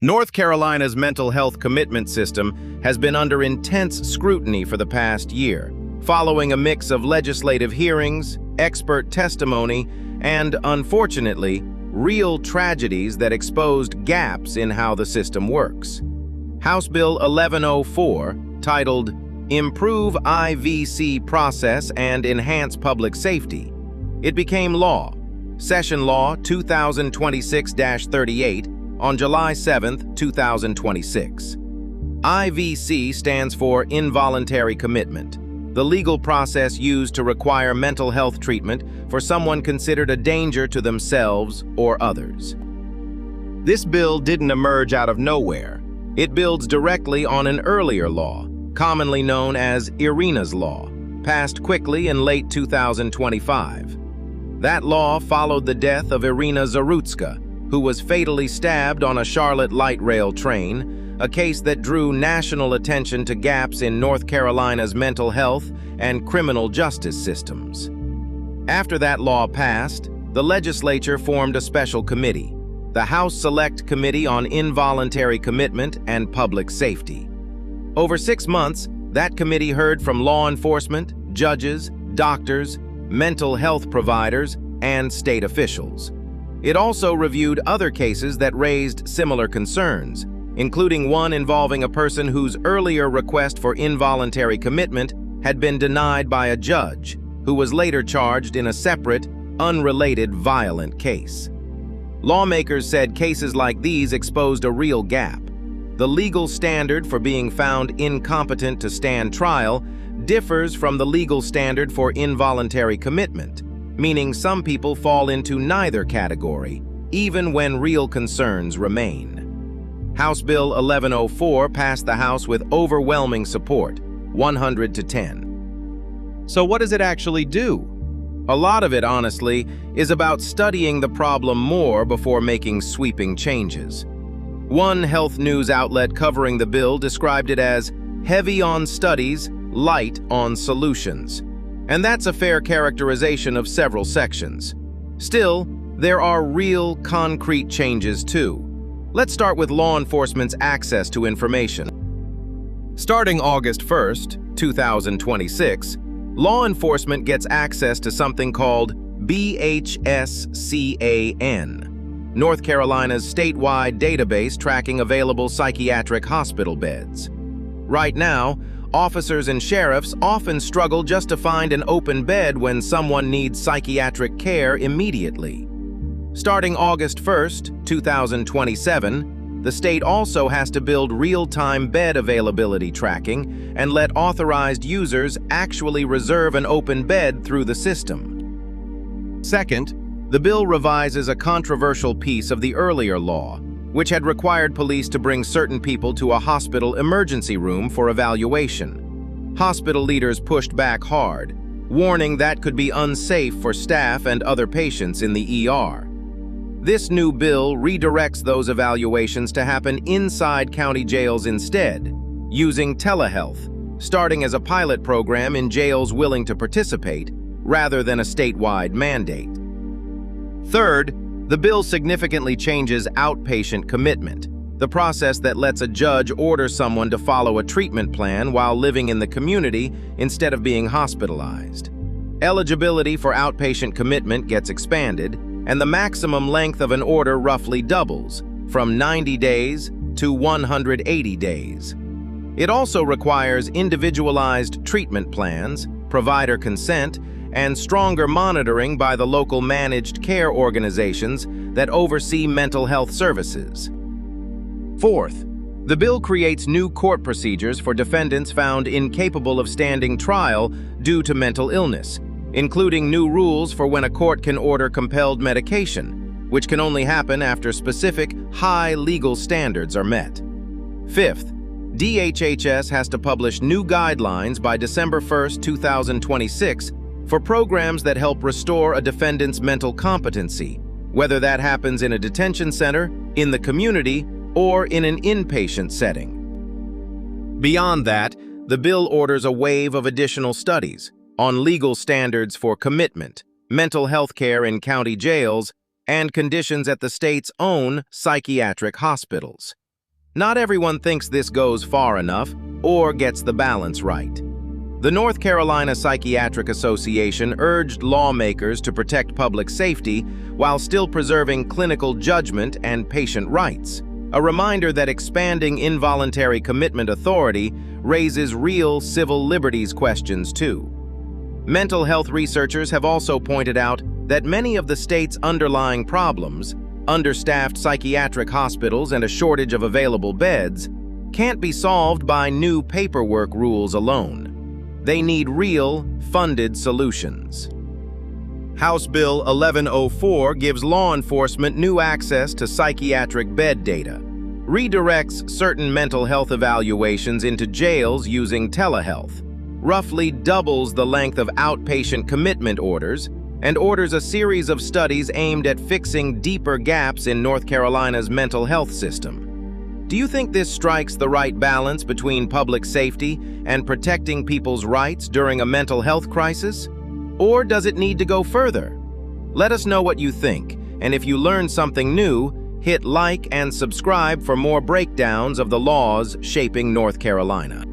North Carolina's mental health commitment system has been under intense scrutiny for the past year, following a mix of legislative hearings, expert testimony, and, unfortunately, real tragedies that exposed gaps in how the system works. House Bill 1104, titled Improve IVC Process and Enhance Public Safety, it became law, Session Law 2026-38, on July 7, 2026. IVC stands for Involuntary Commitment, the legal process used to require mental health treatment for someone considered a danger to themselves or others. This bill didn't emerge out of nowhere. It builds directly on an earlier law, commonly known as Iryna's Law, passed quickly in late 2025. That law followed the death of Iryna who was fatally stabbed on a Charlotte light rail train, a case that drew national attention to gaps in North Carolina's mental health and criminal justice systems. After that law passed, the legislature formed a special committee, the House Select Committee on Involuntary Commitment and Public Safety. Over 6 months, that committee heard from law enforcement, judges, doctors, mental health providers, and state officials. It also reviewed other cases that raised similar concerns, including one involving a person whose earlier request for involuntary commitment had been denied by a judge, who was later charged in a separate, unrelated violent case. Lawmakers said cases like these exposed a real gap. The legal standard for being found incompetent to stand trial differs from the legal standard for involuntary commitment, meaning some people fall into neither category, even when real concerns remain. House Bill 1104 passed the House with overwhelming support, 100-10. So what does it actually do? A lot of it, honestly, is about studying the problem more before making sweeping changes. One health news outlet covering the bill described it as heavy on studies, light on solutions. And that's a fair characterization of several sections. Still, there are real, concrete changes too. Let's start with law enforcement's access to information. Starting August 1, 2026, law enforcement gets access to something called BHSCAN, North Carolina's statewide database tracking available psychiatric hospital beds. Right now, officers and sheriffs often struggle just to find an open bed when someone needs psychiatric care immediately. Starting August 1, 2027, the state also has to build real-time bed availability tracking and let authorized users actually reserve an open bed through the system. Second, the bill revises a controversial piece of the earlier law, which had required police to bring certain people to a hospital emergency room for evaluation. Hospital leaders pushed back hard, warning that could be unsafe for staff and other patients in the ER. This new bill redirects those evaluations to happen inside county jails instead, using telehealth, starting as a pilot program in jails willing to participate, rather than a statewide mandate. Third, the bill significantly changes outpatient commitment, the process that lets a judge order someone to follow a treatment plan while living in the community instead of being hospitalized. Eligibility for outpatient commitment gets expanded, and the maximum length of an order roughly doubles, from 90 days to 180 days. It also requires individualized treatment plans, provider consent, and stronger monitoring by the local managed care organizations that oversee mental health services. Fourth, the bill creates new court procedures for defendants found incapable of standing trial due to mental illness, including new rules for when a court can order compelled medication, which can only happen after specific, high legal standards are met. Fifth, DHHS has to publish new guidelines by December 1, 2026, for programs that help restore a defendant's mental competency, whether that happens in a detention center, in the community, or in an inpatient setting. Beyond that, the bill orders a wave of additional studies on legal standards for commitment, mental health care in county jails, and conditions at the state's own psychiatric hospitals. Not everyone thinks this goes far enough or gets the balance right. The North Carolina Psychiatric Association urged lawmakers to protect public safety while still preserving clinical judgment and patient rights. A reminder that expanding involuntary commitment authority raises real civil liberties questions too. Mental health researchers have also pointed out that many of the state's underlying problems, understaffed psychiatric hospitals and a shortage of available beds, can't be solved by new paperwork rules alone. They need real, funded solutions. House Bill 1104 gives law enforcement new access to psychiatric bed data, redirects certain mental health evaluations into jails using telehealth, roughly doubles the length of outpatient commitment orders, and orders a series of studies aimed at fixing deeper gaps in North Carolina's mental health system. Do you think this strikes the right balance between public safety and protecting people's rights during a mental health crisis? Or does it need to go further? Let us know what you think, and if you learn something new, hit like and subscribe for more breakdowns of the laws shaping North Carolina.